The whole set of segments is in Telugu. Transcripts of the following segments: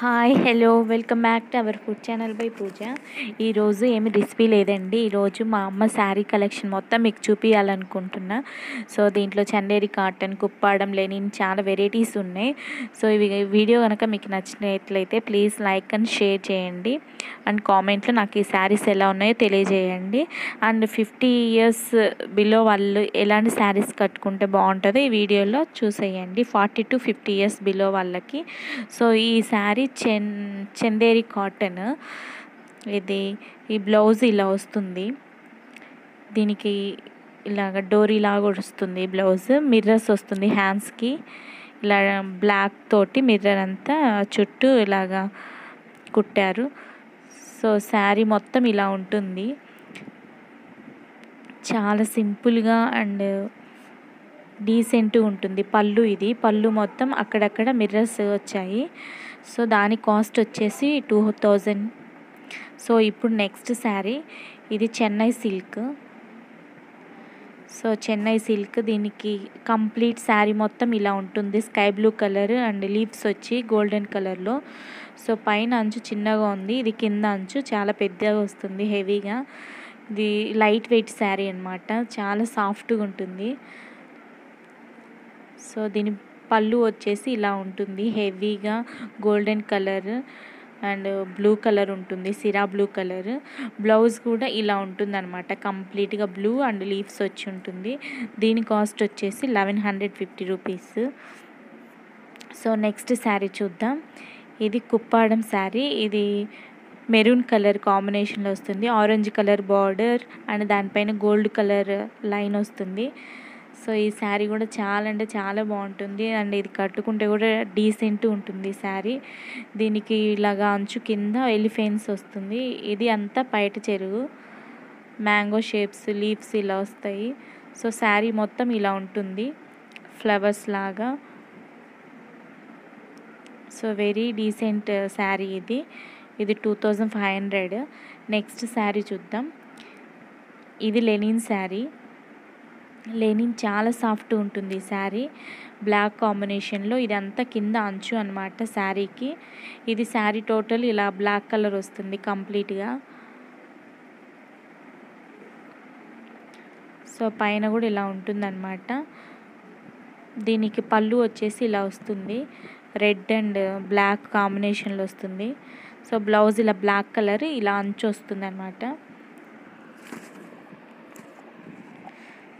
Hi hello welcome back to our food channel by Pooja. ఈరోజు ఏమి రెసిపీ లేదండి. ఈరోజు మా అమ్మ శారీ కలెక్షన్ మొత్తం మీకు చూపించాలనుకుంటున్నా. సో దీంట్లో చందేరి కాటన్, కుప్పాడం, లెనిన్ చాలా వెరైటీస్ ఉన్నాయి. సో ఇవి వీడియో కనుక మీకు నచ్చినట్లయితే ప్లీజ్ లైక్ అండ్ షేర్ చేయండి అండ్ కామెంట్లో నాకు ఈ శారీస్ ఎలా ఉన్నాయో తెలియజేయండి. అండ్ 50 years బిలో వాళ్ళు ఎలాంటి శారీస్ కట్టుకుంటే బాగుంటుందో ఈ వీడియోలో చూసేయండి. 40 to 50 years బిలో వాళ్ళకి. సో ఈ శారీ చందేరి కాటన్, ఇది ఈ బ్లౌజ్ ఇలా వస్తుంది. దీనికి ఇలాగ డోరీ లాగా వస్తుంది. బ్లౌజ్ మిర్రర్స్ వస్తుంది హ్యాండ్స్కి. ఇలా బ్లాక్ తోటి మిర్రర్ అంతా చుట్టూ ఇలాగా కుట్టారు. సో శారీ మొత్తం ఇలా ఉంటుంది. చాలా సింపుల్గా అండ్ డీసెంట్గా ఉంటుంది. పళ్ళు, ఇది పళ్ళు మొత్తం అక్కడక్కడ మిర్రర్స్ వచ్చాయి. సో దాని కాస్ట్ వచ్చేసి 2000. సో ఇప్పుడు నెక్స్ట్ శారీ, ఇది Chennai silk. So Chennai silk, దీనికి కంప్లీట్ శారీ మొత్తం ఇలా ఉంటుంది. Sky blue colour and leaves వచ్చి గోల్డెన్ కలర్లో. సో పైన అంచు చిన్నగా ఉంది, ఇది కింద అంచు చాలా పెద్దగా వస్తుంది, హెవీగా. ఇది లైట్ వెయిట్ శారీ అన్నమాట, చాలా సాఫ్ట్గా ఉంటుంది. సో దీని పళ్ళు వచ్చేసి ఇలా ఉంటుంది, హెవీగా golden colour and blue colour ఉంటుంది, సిరా బ్లూ కలర్. బ్లౌజ్ కూడా ఇలా ఉంటుంది అనమాట, కంప్లీట్గా బ్లూ అండ్ లీవ్స్ వచ్చి ఉంటుంది. దీని కాస్ట్ వచ్చేసి 1150 రూపీస్. సో నెక్స్ట్ శారీ చూద్దాం. ఇది కుప్పాడం శారీ. ఇది మెరూన్ కలర్ కాంబినేషన్లో వస్తుంది. ఆరెంజ్ కలర్ బార్డర్ అండ్ దానిపైన గోల్డ్ కలర్ లైన్ వస్తుంది. సో ఈ శారీ కూడా చాలా అంటే చాలా బాగుంటుంది అండ్ ఇది కట్టుకుంటే కూడా డీసెంట్ ఉంటుంది శారీ. దీనికి ఇలాగా అంచు కింద ఎలిఫెంట్స్ వస్తుంది. ఇది అంతా బయట చెరుగు, మ్యాంగో షేప్స్, లీవ్స్ ఇలా వస్తాయి. సో శారీ మొత్తం ఇలా ఉంటుంది, ఫ్లవర్స్ లాగా. సో వెరీ డీసెంట్ శారీ ఇది. ఇది 2500. నెక్స్ట్ శారీ చూద్దాం. ఇది లెనిన్ శారీ. లెనిన్ చాలా సాఫ్ట్ ఉంటుంది శారీ, బ్లాక్ కాంబినేషన్లో. ఇదంతా కింద అంచు అనమాట శారీకి. ఇది శారీ టోటల్ ఇలా బ్లాక్ కలర్ వస్తుంది కంప్లీట్గా. సో పైన కూడా ఇలా ఉంటుందన్నమాట. దీనికి పళ్ళు వచ్చేసి ఇలా వస్తుంది, రెడ్ అండ్ బ్లాక్ కాంబినేషన్లో వస్తుంది. సో బ్లౌజ్ ఇలా బ్లాక్ కలర్ ఇలా అంచు వస్తుంది అన్నమాట.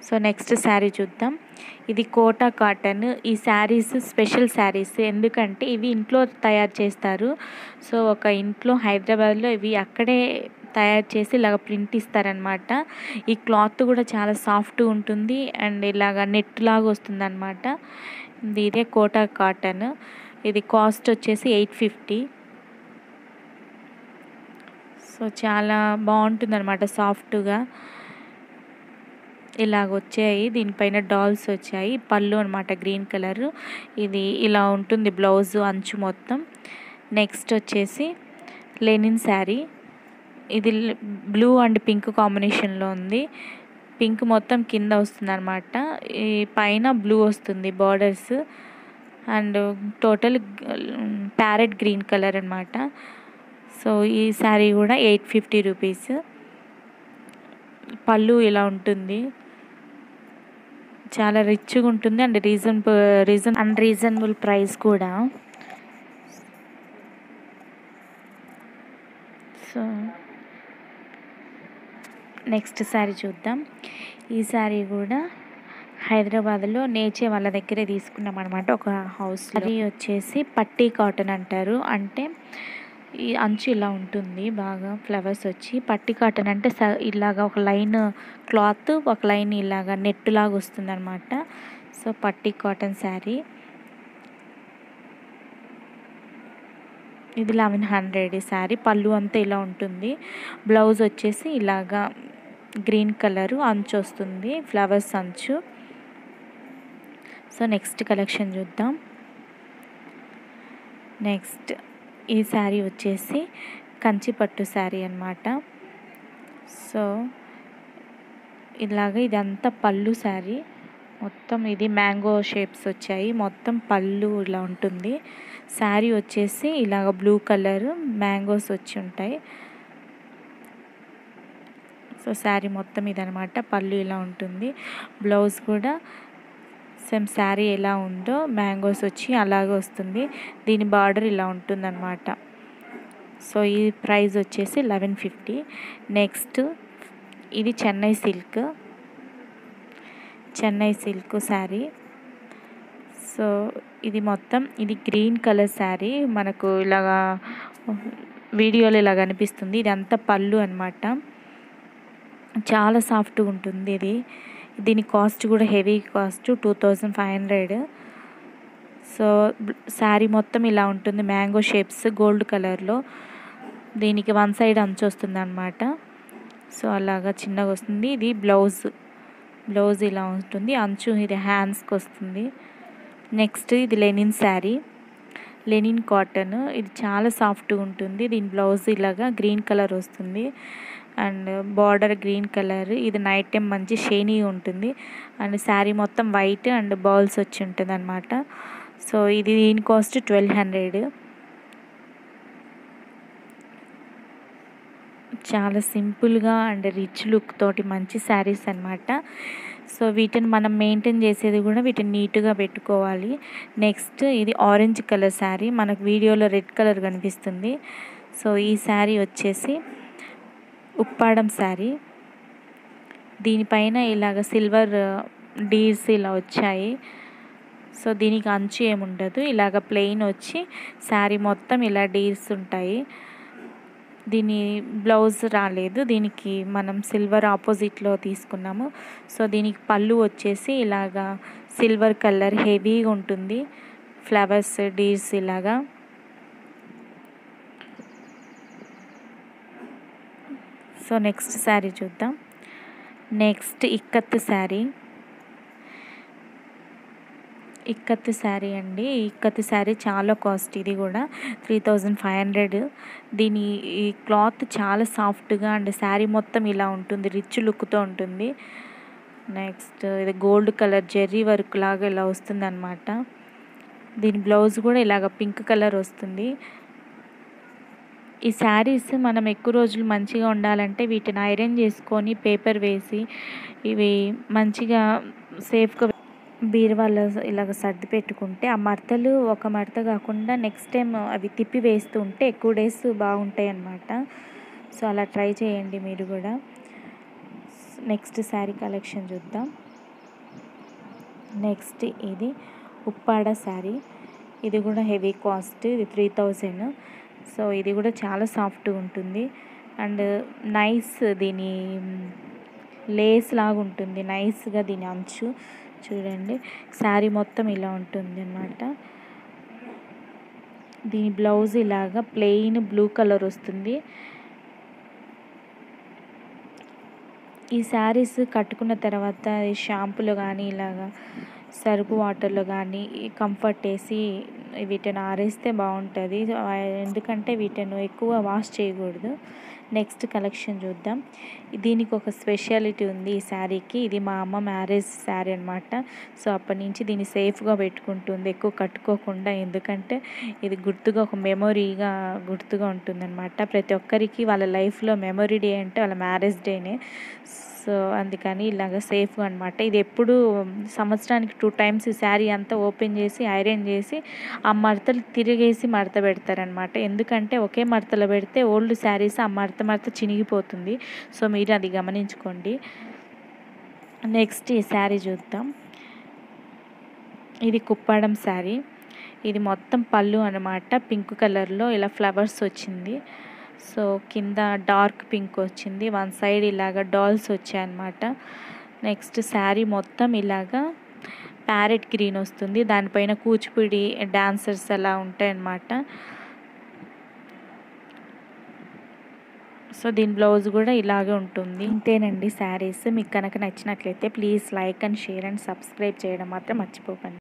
సో నెక్స్ట్ శారీ చూద్దాం. ఇది కోటా కాటన్. ఈ శారీస్ స్పెషల్ శారీస్, ఎందుకంటే ఇవి ఇంట్లో తయారు చేస్తారు. సో ఒక ఇంట్లో హైదరాబాద్లో ఇవి అక్కడే తయారు చేసి ఇలాగ ప్రింట్ ఇస్తారనమాట. ఈ క్లాత్ కూడా చాలా సాఫ్ట్గా ఉంటుంది అండ్ ఇలాగ నెట్ లాగా వస్తుంది అనమాట. ఇదే కోటా కాటన్. ఇది కాస్ట్ వచ్చేసి 850. సో చాలా బాగుంటుంది అనమాట, సాఫ్ట్గా ఇలాగ వచ్చాయి. దీనిపైన డాల్స్ వచ్చాయి. పళ్ళు అనమాట గ్రీన్ కలర్. ఇది ఇలా ఉంటుంది బ్లౌజ్ అంచు మొత్తం. నెక్స్ట్ వచ్చేసి లెనిన్ శారీ. ఇది బ్లూ అండ్ పింక్ కాంబినేషన్లో ఉంది. పింక్ మొత్తం కింద వస్తుంది అనమాట, ఈ పైన బ్లూ వస్తుంది borders and total parrot green colour అనమాట. సో ఈ శారీ కూడా 850 రూపీస్. పళ్ళు ఇలా ఉంటుంది, చాలా రిచ్గా ఉంటుంది అండ్ రీజనబుల్ ప్రైస్ కూడా. సో నెక్స్ట్ శారీ చూద్దాం. ఈ శారీ కూడా హైదరాబాద్లో నేచే వాళ్ళ దగ్గరే తీసుకున్నాం అనమాట, ఒక హౌస్. అది వచ్చేసి పట్టీ కాటన్ అంటారు. అంటే ఈ అంచు ఇలా ఉంటుంది, బాగా ఫ్లవర్స్ వచ్చి. పట్టీ కాటన్ అంటే ఇలాగా ఒక లైన్ క్లాత్, ఒక లైన్ ఇలాగా నెట్ లాగా వస్తుంది అనమాట. సో పట్టీ కాటన్ శారీ. ఇది 1100 ఈ శారీ. పళ్ళు అంతా ఇలా ఉంటుంది. బ్లౌజ్ వచ్చేసి ఇలాగా గ్రీన్ కలరు అంచు వస్తుంది, ఫ్లవర్స్ అంచు. సో నెక్స్ట్ కలెక్షన్ చూద్దాం. నెక్స్ట్ ఈ శారీ వచ్చేసి కంచిపట్టు శారీ అన్నమాట. సో ఇలాగ ఇదంతా పళ్ళు శారీ. మొత్తం ఇది మ్యాంగో షేప్స్ వచ్చాయి. మొత్తం పళ్ళు ఇలా ఉంటుంది. శారీ వచ్చేసి ఇలాగ బ్లూ కలర్ మ్యాంగోస్ వచ్చి ఉంటాయి. సో శారీ మొత్తం ఇదనమాట. పళ్ళు ఇలా ఉంటుంది. బ్లౌజ్ కూడా సేమ్ శారీ ఎలా ఉందో మ్యాంగోస్ వచ్చి అలాగే వస్తుంది. దీని బార్డర్ ఇలా ఉంటుందన్నమాట. సో ఈ ప్రైస్ వచ్చేసి 1150. నెక్స్ట్ ఇది చెన్నై సిల్క్ శారీ. సో ఇది మొత్తం ఇది గ్రీన్ కలర్ శారీ. మనకు ఇలాగా వీడియోలో ఇలా అనిపిస్తుంది. ఇది అంతా పళ్ళు అనమాట. చాలా సాఫ్ట్గా ఉంటుంది ఇది. దీని కాస్ట్ కూడా హెవీ కాస్ట్ 2500. సో శారీ మొత్తం ఇలా ఉంటుంది. మ్యాంగో షేప్స్ గోల్డ్ కలర్లో. దీనికి వన్ సైడ్ అంచు వస్తుంది అనమాట. సో అలాగా చిన్నగా వస్తుంది. ఇది బ్లౌజ్ ఇలా ఉంటుంది. అంచు ఇది హ్యాండ్స్కి వస్తుంది. నెక్స్ట్ ఇది లెనిన్ కాటన్. ఇది చాలా సాఫ్ట్గా ఉంటుంది. దీని బ్లౌజ్ ఇలాగా గ్రీన్ కలర్ వస్తుంది అండ్ బార్డర్ గ్రీన్ కలర్. ఇది నైట్ టైం మంచి షైనీగా ఉంటుంది. అండ్ శారీ మొత్తం వైట్ అండ్ బాల్స్ వచ్చి ఉంటుంది అనమాట. సో ఇది దీని కాస్ట్ 1200. చాలా సింపుల్గా అండ్ రిచ్ లుక్ తోటి మంచి శారీస్ అనమాట. సో వీటిని మనం మెయింటైన్ చేసేది కూడా వీటిని నీట్గా పెట్టుకోవాలి. నెక్స్ట్ ఇది ఆరెంజ్ కలర్ శారీ. మనకు వీడియోలో రెడ్ కలర్ కనిపిస్తుంది. సో ఈ శారీ వచ్చేసి ఉప్పాడం శారీ. దీనిపైన ఇలాగ సిల్వర్ డీర్స్ ఇలా వచ్చాయి. సో దీనికి అంచు ఏముండదు. ఇలాగ ప్లెయిన్ వచ్చి శారీ మొత్తం ఇలా డీర్స్ ఉంటాయి. దీని బ్లౌజ్ రాలేదు. దీనికి మనం సిల్వర్ ఆపోజిట్లో తీసుకున్నాము. సో దీనికి పళ్ళు వచ్చేసి ఇలాగా సిల్వర్ కలర్ హెవీగా ఉంటుంది. ఫ్లవర్స్ డీర్స్ ఇలాగా. సో నెక్స్ట్ శారీ చూద్దాం. నెక్స్ట్ ఇక్కత్ శారీ అండి. ఇక్కత్ శారీ చాలా కాస్ట్. ఇది కూడా 3500. దీని ఈ క్లాత్ చాలా సాఫ్ట్గా అండ్ శారీ మొత్తం ఇలా ఉంటుంది. రిచ్ లుక్తో ఉంటుంది. నెక్స్ట్ ఇది గోల్డ్ కలర్ జెర్రీ వర్క్ లాగా ఇలా వస్తుంది అనమాట. దీని బ్లౌజ్ కూడా ఇలాగ పింక్ కలర్ వస్తుంది. ఈ శారీస్ మనం ఎక్కువ రోజులు మంచిగా ఉండాలంటే వీటిని ఐరన్ చేసుకొని పేపర్ వేసి ఇవి మంచిగా సేఫ్గా బీరువాలో ఇలాగ సర్ది పెట్టుకుంటే ఆ మడతలు ఒక మడత కాకుండా నెక్స్ట్ టైం అవి తిప్పి వేస్తూ ఉంటే ఎక్కువ డేస్ బాగుంటాయి అన్నమాట. సో అలా ట్రై చేయండి మీరు కూడా. నెక్స్ట్ శారీ కలెక్షన్ చూద్దాం. నెక్స్ట్ ఇది ఉప్పాడ శారీ. ఇది కూడా హెవీ కాస్ట్. ఇది 3000. సో ఇది కూడా చాలా సాఫ్ట్గా ఉంటుంది అండ్ నైస్. దీని లేస్ లాగా ఉంటుంది. నైస్గా దీని అంచు చూడండి. శారీ మొత్తం ఇలా ఉంటుంది అన్నమాట. దీని బ్లౌజ్ ఇలాగా ప్లెయిన్ బ్లూ కలర్ వస్తుంది. ఈ శారీస్ కట్టుకున్న తర్వాత షాంపూలో కానీ ఇలాగా సరుపు వాటర్లో కానీ కంఫర్ట్ వేసి వీటిని ఆరేస్తే బాగుంటుంది. ఎందుకంటే వీటిని ఎక్కువ వాష్ చేయకూడదు. నెక్స్ట్ కలెక్షన్ చూద్దాం. దీనికి ఒక స్పెషాలిటీ ఉంది ఈ శారీకి. ఇది మా అమ్మ మ్యారేజ్ శారీ అనమాట. సో అప్పటి నుంచి దీన్ని సేఫ్గా పెట్టుకుంటుంది, ఎక్కువ కట్టుకోకుండా. ఎందుకంటే ఇది గుర్తుగా ఒక మెమొరీగా గుర్తుగా ఉంటుందన్నమాట. ప్రతి ఒక్కరికి వాళ్ళ లైఫ్లో మెమొరీ డే అంటే వాళ్ళ మ్యారేజ్ డేనే. సో అందుకని ఇలాగ సేఫ్గా అనమాట. ఇది ఎప్పుడు సంవత్సరానికి 2 times ఈ శారీ అంతా ఓపెన్ చేసి ఐరన్ చేసి ఆ మడతలు తిరిగేసి మడత పెడతారనమాట. ఎందుకంటే ఒకే మడతలో పెడితే ఓల్డ్ శారీస్ ఆ మడత చినిగిపోతుంది. సో మీరు అది గమనించుకోండి. నెక్స్ట్ ఈ శారీ చూద్దాం. ఇది కుప్పాడం శారీ. ఇది మొత్తం పళ్ళు అనమాట. పింక్ కలర్లో ఇలా ఫ్లవర్స్ వచ్చింది. సో కింద డార్క్ పింక్ వచ్చింది. వన్ సైడ్ ఇలాగ డాల్స్ వచ్చాయన్నమాట. నెక్స్ట్ శారీ మొత్తం ఇలాగా ప్యారెట్ గ్రీన్ వస్తుంది. దానిపైన కూచిపూడి డాన్సర్స్ అలా ఉంటాయన్నమాట. సో దీని బ్లౌజ్ కూడా ఇలాగే ఉంటుంది. ఇంతేనండి శారీస్. మీకు కనుక నచ్చినట్లయితే please like and share and subscribe చేయడం మాత్రం మర్చిపోకండి.